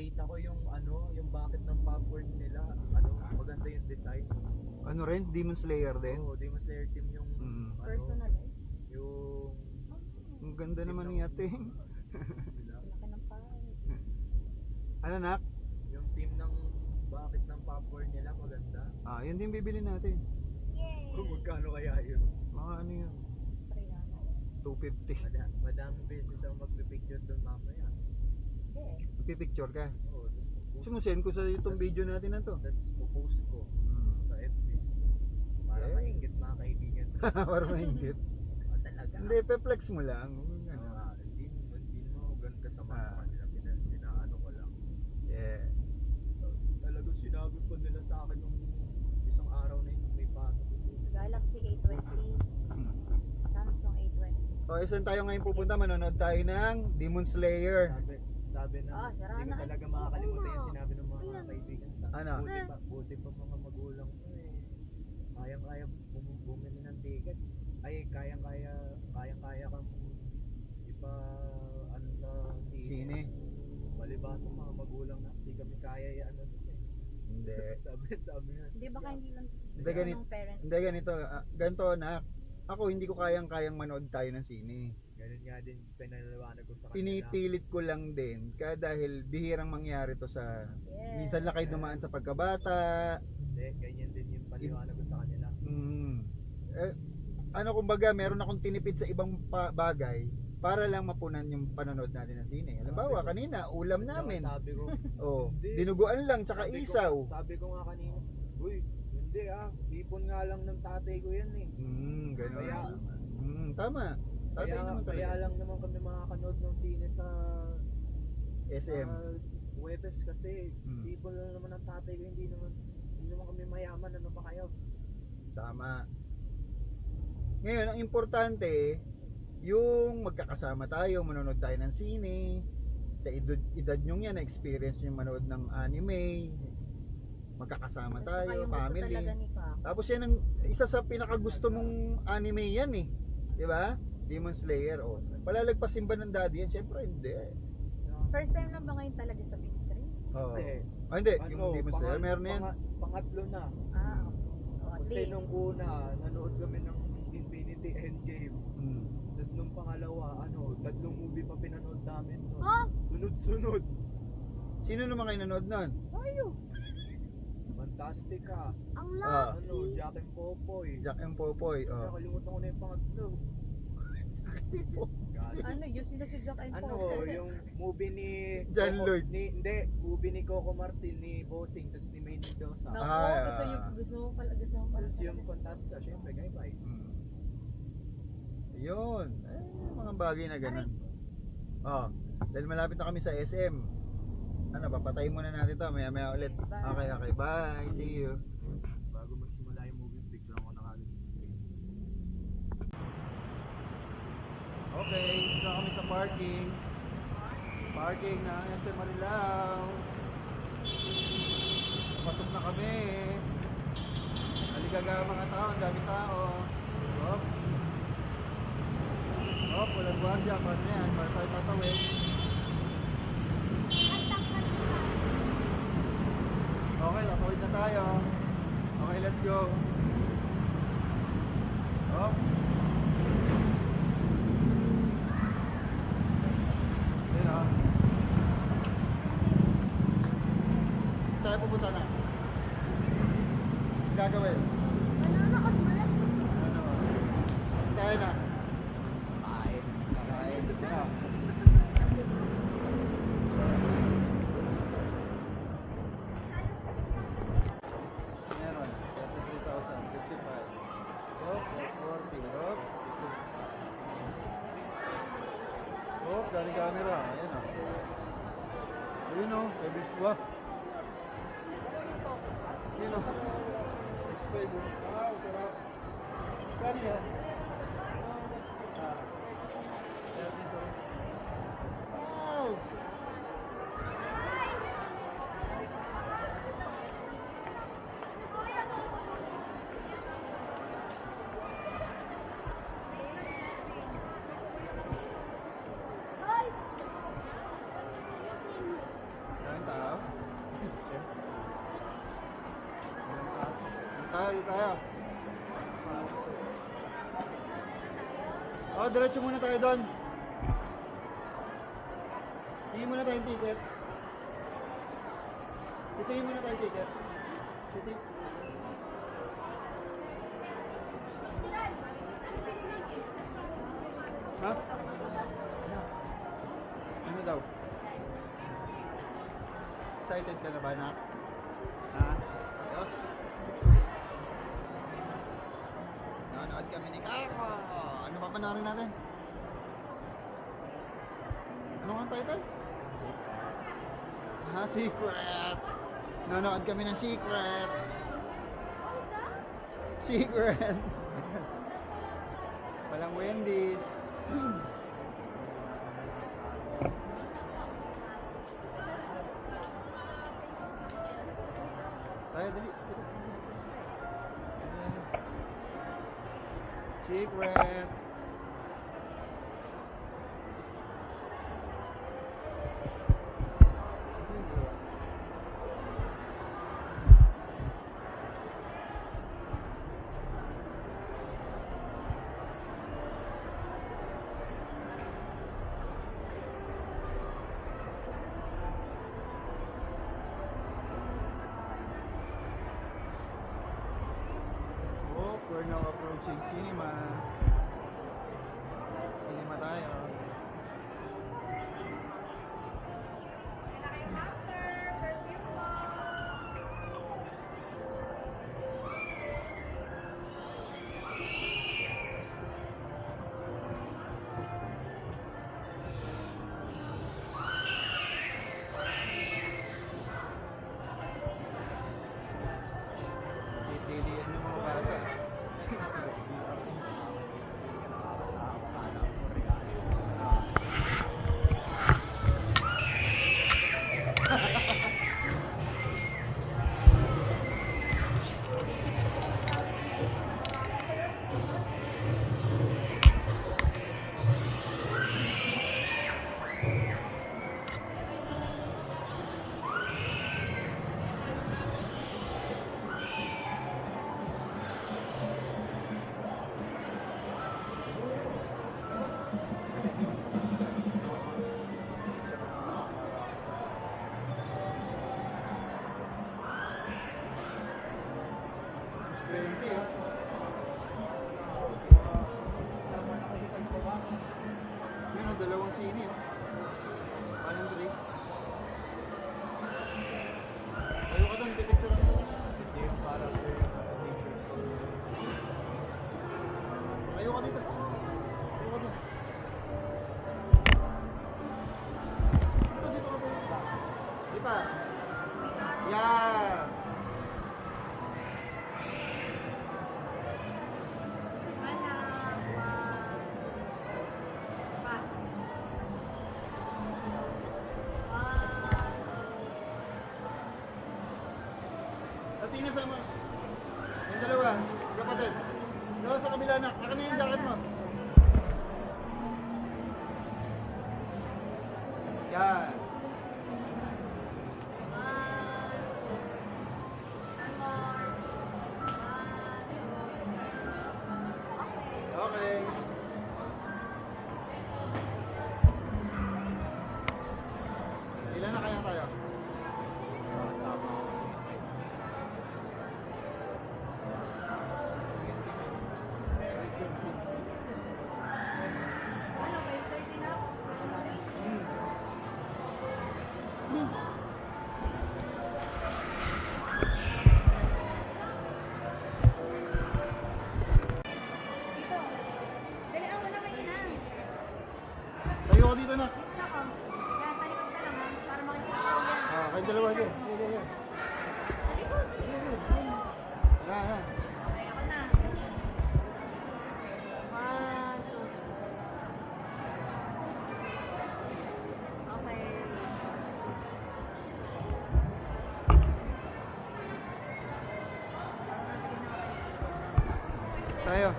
nakita ko yung ano, yung bucket ng popcorn nila, ano, maganda yung design. Ano rin? Demon Slayer din? Oo, Demon Slayer team yung ano, Personalized. yung Ang ganda team naman ng- ni ating. nila. Laki ng pahal. Ano nak? Yung team ng bucket ng popcorn nila maganda. Ah, yun din bibili natin. Kung magkano kaya yun? Mga ano yun? Triana. 250. Madaming beses ako magpipicture doon mamaya. Okay. Magpipicture ka. Oo, Sumusend ko sa itong video natin na to. tapos post ko sa FB. Para Eh. maingit mga kaibigan. Para maingit. Talaga. Hindi, pe-flex mo lang. Ano. Hindi naman ako ganun kasama Ah. sa kanila. Pinaano ko lang. Yes. Talagang sinabi pa nila sa akin nung isang araw na yun nung may pasok ko. Galaxy A20. Samsung A20. O, saan tayo ngayon pupunta? Manonood tayo ng Demon Slayer. Sabi na, Sara hindi ko na. talaga makakalimutan yung sinabi ng mga kaibigan. Ano? Buti pa mga magulang ko eh. Kayang-kaya bumili ng ticket. Ay, kayang-kaya kang ipa ano sa Sine. Palibasa mga magulang na hindi kami kaya ano eh. Hindi. Sabi nga. Hindi baka hindi lang Hindi ganito. ng parents. Hindi ganito. Ganito na. Ako hindi ko kayang-kayang manood tayo ng sine. Ganun nga din pinaliwanag ko sa kanila. Pinipilit ko lang din dahil bihirang mangyari to sa Yes. minsan lang kayo dumaan sa pagkabata. Hindi, ganyan din yung paliwanag ko sa kanila. Ano kumbaga meron akong tinipid sa ibang bagay para lang mapunan yung panonood natin ng sine. Halimbawa kanina ulam namin. Sabi ko, Oh, Hindi. dinuguan lang tsaka isaw. Sabi ko nga kanina, uy, hindi ipon nga lang ng tatay ko yan eh. Ganun. Kaya- Tama. Tatay naman Kaya talaga. lang naman kami makakanood ng sine sa SM. Webes kasi Hmm. ipon lang naman ng tatay ko, hindi naman kami mayaman, ano pa kayo? Tama. Ngayon, ang importante, yung magkakasama tayo, manonood tayo ng sine, sa edad nyo yan, na-experience nyo manood ng anime, magkakasama At saka tayo, yung gusto talaga family. ni Kak. Tapos yan ang isa sa pinakagusto mong anime yan eh. Di ba? Demon Slayer. Oh. Palalagpasin ba ng daddy yan? Siyempre hindi. First time lang ba ngayon talaga sa big screen? Oh. Hindi. Hindi, yung Demon Slayer, meron na yan. Pangatlo na. At Kasi least. nung una, nanood kami ng Infinity Endgame. Hmm. Tapos nung pangalawa, tatlong movie pa pinanood namin. No? Oh! Sunod-sunod. Sino naman kayo nanood nun? Tayo! Fantastica. Ang Ah. laki! Jack and Popoy. Jack and Popoy. Oh. Nakalimutan ko na yung pangatlo. God. Ano yun? Sino si Jack and Paul? Yung movie ni John Lloyd. Hindi, movie ni Coco Martin ni Bossing tapos ni May Mendoza. Naku, Ah, gusto mo pala. Tapos yung Fantastica, syempre kay Vice. Hmm. Yun. Mga bagay na ganun. Oh, dahil malapit na kami sa SM. Ano, papatayin muna natin to. Maya ulit. Bye. Okay. Bye. See you. Bago magsimula yung movie, bigla ako nakagod. Okay, dito kami sa parking. Parking ng SM Marilao. Pasok na kami. Naligaga mga tao, ang dami tao. Hop. Hop, walang gwardiya. Paano yan? Para tayo tatawid. Okay, tatawid na tayo. Okay, let's go. Hop. Ayun o. Tayo pupunta na. Gagawin. Manonood mo lang. Ano? Tayo na. Bye. Bye. Ano? Meron. 33,000. 55. Hop. 40. Hop. 50. Hop. Daming camera. Ayan o. Ayun o. Wah. Yun o. X5 o. Wow, sarap. Kano yan? Kaya dito. Wow! Kain tayo. Siyempre. Walang pasok. Tayo, tayo. Pasok. Diretso muna tayo doon. Tingin muna tayong ticket. Tingin muna tayong ticket. Ticket. Ha? Ano daw? Excited ka na ba, anak? Ha? Ayos. Nanonood kami ni Kako. Ano ba panoorin natin? Ano nga ang title? Secret. Nanonood kami ng Secret. Secret. Walang Wendy's. Tayo, dali. Secret. Oh, we're now approaching cinema. Cinema tayo. Pipilian ng mga bata. Yun ang dalawang sini. Anong break? Ayaw ka doon, pipicturean mo. Hindi yung parang sa picture. Ayaw ka dito. Ayaw ka doon. Dito ka doon. Di pa. Yan. Tina sama. Yung dalawa, kapatid. Dalawa sa kabila na. Akin na yung jacket mo. Yan. Okay. Ilan na kaya tayo? Ano, 5:30 na? Dito. Dalian mo na kayo na. Tayo ka dito na. Dito na ako. Yan, talikod ka lang ha. Para makikita ko yan. Kayong dalawa dyan. Yan. Talikod. Yan. Okay, ako na. 1, 2. Okay. Tayo.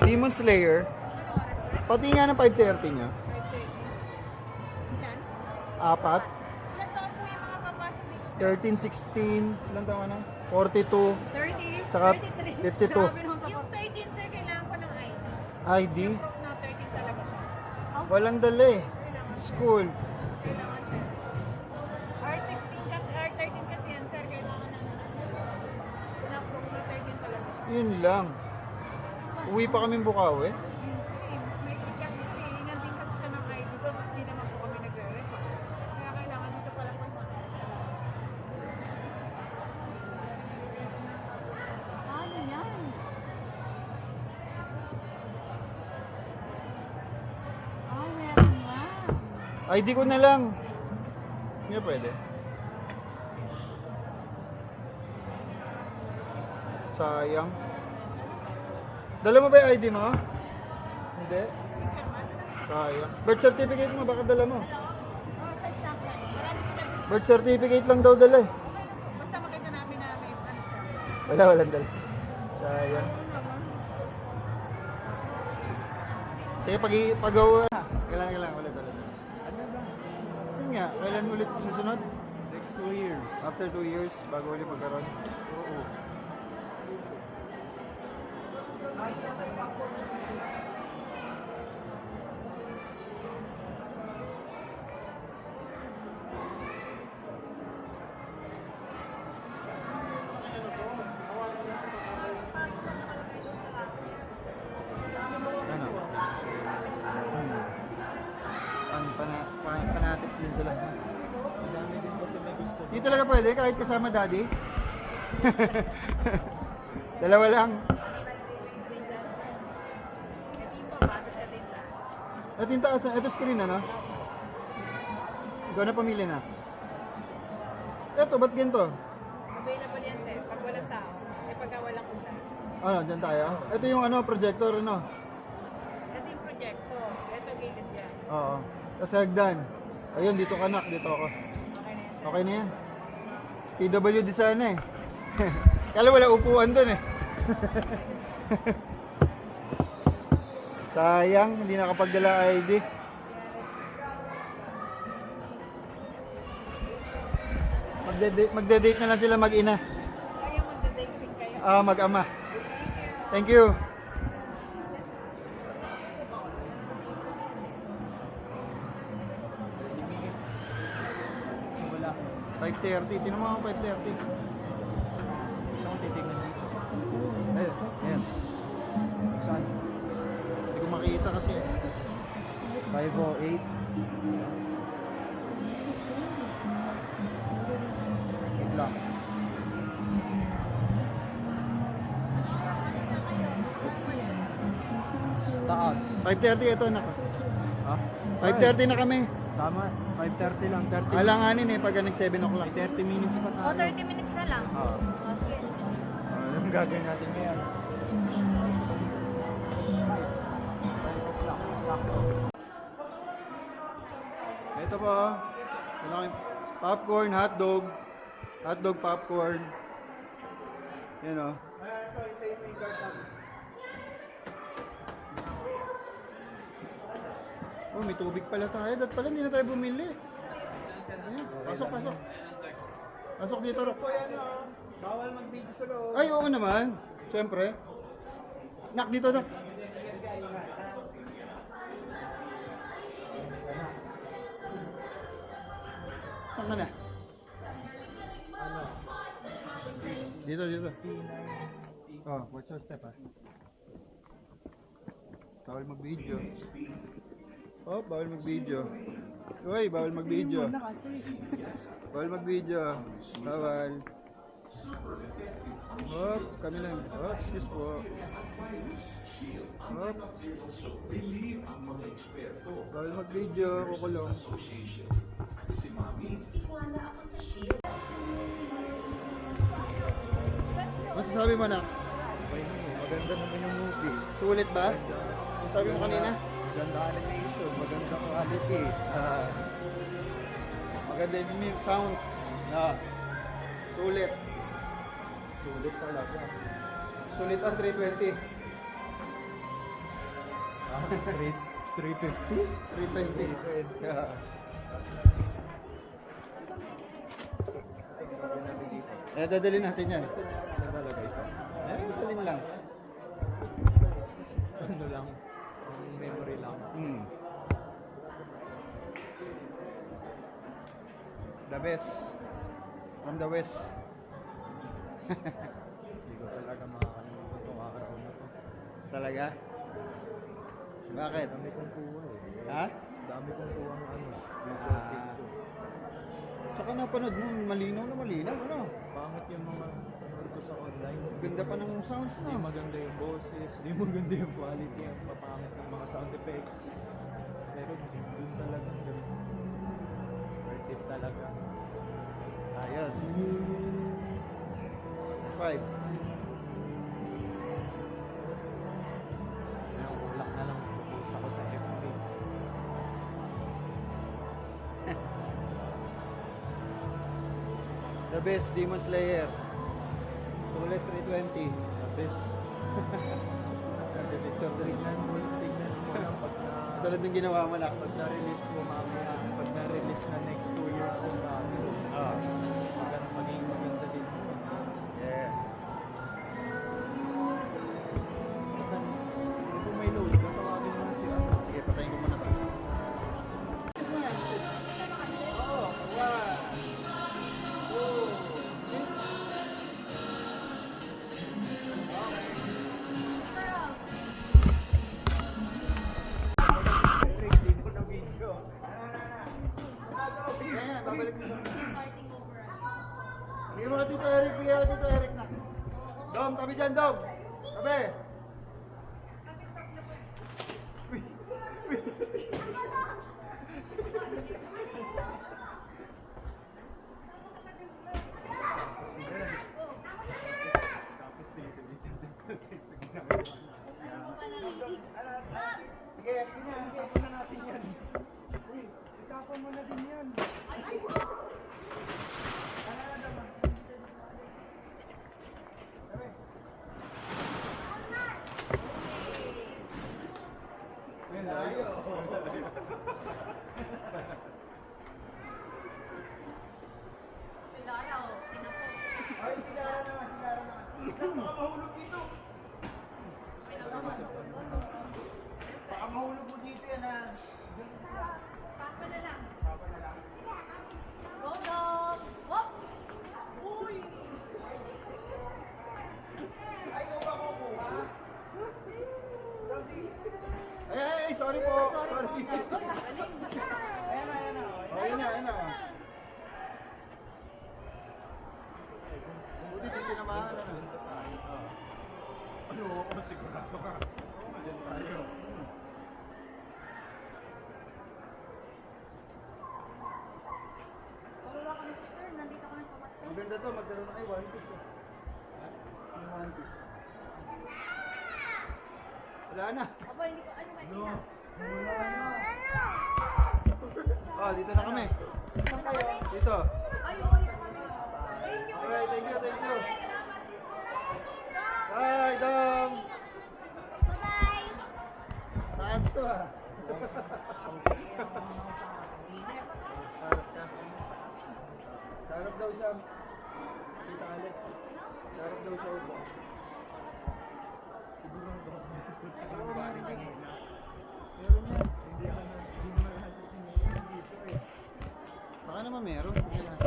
Demon Slayer. Pati nga ng 5:30 niya. 5:30. Ilan? 4. Ilan 13, 16, ilang taon ka na? 42, 30, Tsaka 33. 52. Grabe naman sa Yung 13 sir, kailangan ko ng ID. ID. Proof na 13 talaga siya. Walang dala eh. School. Kailangan sir. R16 kasi, R13 kasi yan sir, kailangan na proof na 13 talaga siya. Yun lang. Uwi pa kami Bukawi. May kasi hihingan din kasi siya ng ID ko, mas di naman po kami nagre-record. Kaya kailangan dito pala po Ano yan? Ay, meron nga. ID ko na lang. Hindi pwede. Sayang. Dala mo ba yung ID mo? Hindi. Sayang. Birth certificate mo, baka dala mo. Oh, sa staff yan. Marami sila. Birth certificate lang daw dala eh. Basta makita namin na may ano siya. Walang dala. Sayang. Sige, pag-gawa na. Kailangan ulit. Ano ba? Yun nga, kailan ulit susunod? Next 2 years. After 2 years, bago ulit magkaroon. Oo. Ano? Fanatics din sila. Madami din kasi may gusto. Hindi talaga pwede kahit kasama daddy. Dalawa lang. At yung taas, ito screen ano? Ikaw na pamili na. Ito, ba't ganito? Available yan sir, pag walang tao. Eh pagka walang kunta. Ano, dyan tayo? Ito yung ano, projector ano? Ito yung proyekto. Ito gated yan. Oo. Tapos hagdan. Ayun, dito ka nak, dito ako. Okay na yan. Okay na yan. PWD sana eh. Kala wala upuan dun eh. Sayang, hindi nakapagdala ID. Magde-date na lang sila mag-ina. Kaya magda-date din kayo. Mag-ama. Thank you. Simula. 5:30. Tinan mo ako 5:30. Gusto kong titignan dito. Ayun, ayan. Saan? Hindi ko makita kasi. 508. Wait lang. Taas. 5:30 ito na. Ha? 5:30 na kami. Tama. 5:30 lang. 30. Alanganin eh pagka nag 7 o'clock. May 30 minutes pa tayo. Oh, 30 minutes na lang. Oo. Okay. Anong gagawin natin ngayon? 5 o'clock. Sakto. Ito po. Malaking popcorn, hotdog. Hotdog, popcorn. Yan o. Oh, may tubig pala tayo. Dapat pala hindi na tayo bumili. Ayan, pasok. Pasok dito, Rock. Bawal mag-video sa loob. Ay, oo naman. Siyempre. Nak, dito, Nak. Saan ka na? Ano? Dito. C9. Oh, watch your step, ha. Bawal mag-video. Oh, bawal mag-video. Uy, bawal mag-video. Bawal mag-video. Bawal. Hop, kami lang. Hop, excuse po. Hop. Bawal mag-video. Kukulong. Masasabi mo na? Okay, maganda naman yung movie. Sulit ba? Ang sabi mo kanina? Maganda animation, maganda quality. Maganda yung sounds. Sulit. Sulit talaga. Sulit ang 320. 350? 320. Yeah. dadalhin natin yan. Ano talaga ito? Dadalhin lang. Ano lang, ang memory lang. The best. From the west. Hindi ko talaga makakalimutan itong araw na to. Talaga? Bakit? Dami kong kuha eh. Ha? Dami kong kuha ng ano. Ah. Saka napanood mo, malinaw na malinaw, ano? Pangit yung mga panood ko sa online. Ganda pa ng sounds, Hindi no? maganda yung boses, hindi maganda yung quality, ang papangit ng mga sound effects. Pero dun talaga, worth it talaga. Ayos. 5. Kaya ulak na lang post ako sa FB. The best, Demon Slayer. Sulit 320. The best. Victor Drake. Tignan mo lang Tulad ng ginawa mo na. pag na-release mo mamaya, pag na-release na next 2 years yung dati, maging maganda din. Yes. Kasi kung may load, tatawagin mo na si ano. Sige, patayin ko muna to. Oo, 1, 2. Hindi mo na video. Ayan, babalik mo. Starting over. Bigyan mo ka Tito Eric, bigyan ka Tito Eric na. Dom, tabi dyan, Dom. Tabi. Sige, sige na natin yan. Itapon mo na din yan. Yan, layo. Ay, sigara naman, sigara naman. Baka mahulog dito. Baka mahulog mo dito yan, ha. Papa na lang. Papa na lang. Go, dog! Whoop! Uy! Ay, ikaw ba kukuha? Ay, sorry po. Sorry po, Sorry. dog. Galing. Ayan na, ayan na. Oh, ayan na, ayan na. Buti di tinamahan na. Ano, oo, sigurado ka. Diyan tayo. Wala kami, sister. Nandito kami sa WhatsApp. Ang ganda to, magkaroon na kayo, One Piece. Yung One Piece. Wala na. Aba, hindi ko, ano, No. kanina. Oh, dito na kami. Dito. Ay, oo, dito kami. Thank you. Okay, thank you, thank you. Salamat, sister. Bye, Dom. Bye-bye. Saan to, ah? Sarap ka. Sarap daw siya. Tita Alex. Sarap daw siya upo. Siguro ito. Oo, Bari ka muna. meron yan. Hindi mo na lahat tingin dito eh. Baka naman meron. Sige lang.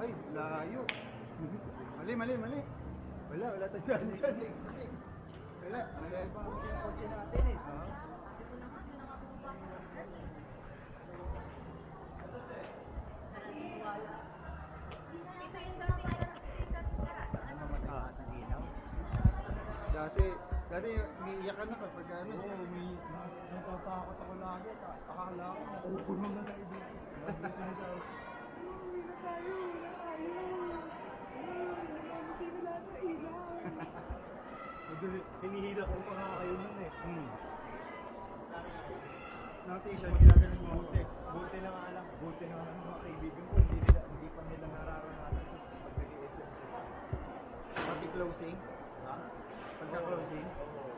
Ay, layo. Mali, mali, mali. Wala tayong dyan. Wala. Kaya pa kasi yung kotse natin eh. Ano mataas ng ilaw? Dati umiiyak ka na kapag ano. Oo, natatakot ako lagi. Akala ko, nakukulong na tayo dito. Lagi sinasabi. Hinihila ko pa nga kayo nun eh. Notation, ginagaling mo. Buti na nga lang, buti na nga lang mga kaibigan ko, hindi pa nila nararanasan ito pag nag-i-SM sila. Pati closing. Ha? Pagka-closing. Oo.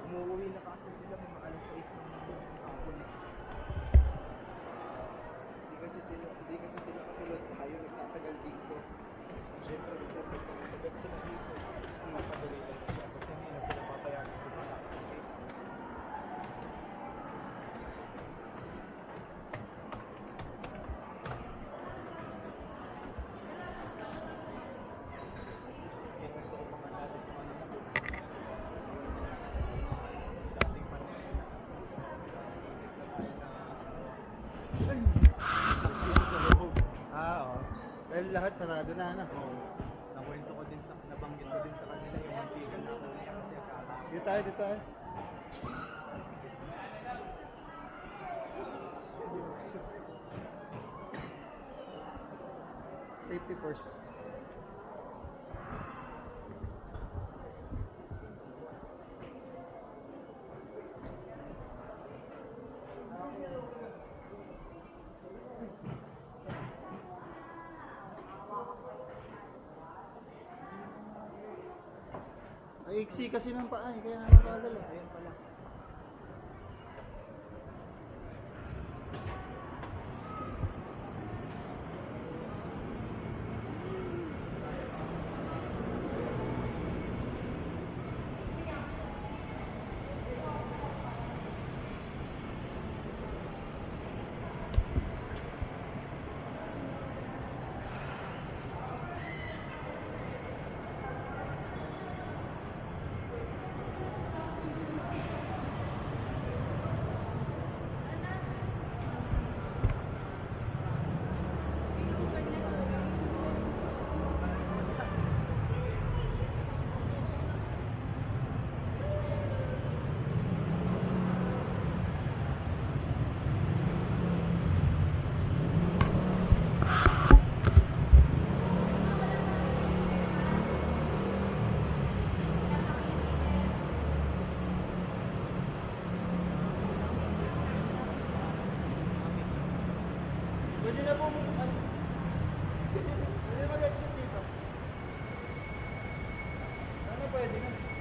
Umuwi na kasi sila mga alas 6 ng hapon. Hindi kasi sila katulad tayo nagtatagal dito. Siyempre, kasi nagtatagal sila dito. Mapadali lang sila kasi hindi na sila papayagan kung makakakit. Kaya gusto ko mga natin sa kanila. Dating panahon na sa loob. Oo. Dahil lahat sarado na, ano? Nakwento ko din nabanggit ko din sa kanila yung mantikan na ako niya kasi akala ko. Dito tayo, dito tayo. Safety first. Ay, iksi kasi ng paa, kaya nakakagal. Ayun pala. Pwede na po pwede mag-exit dito. Sana pwede na.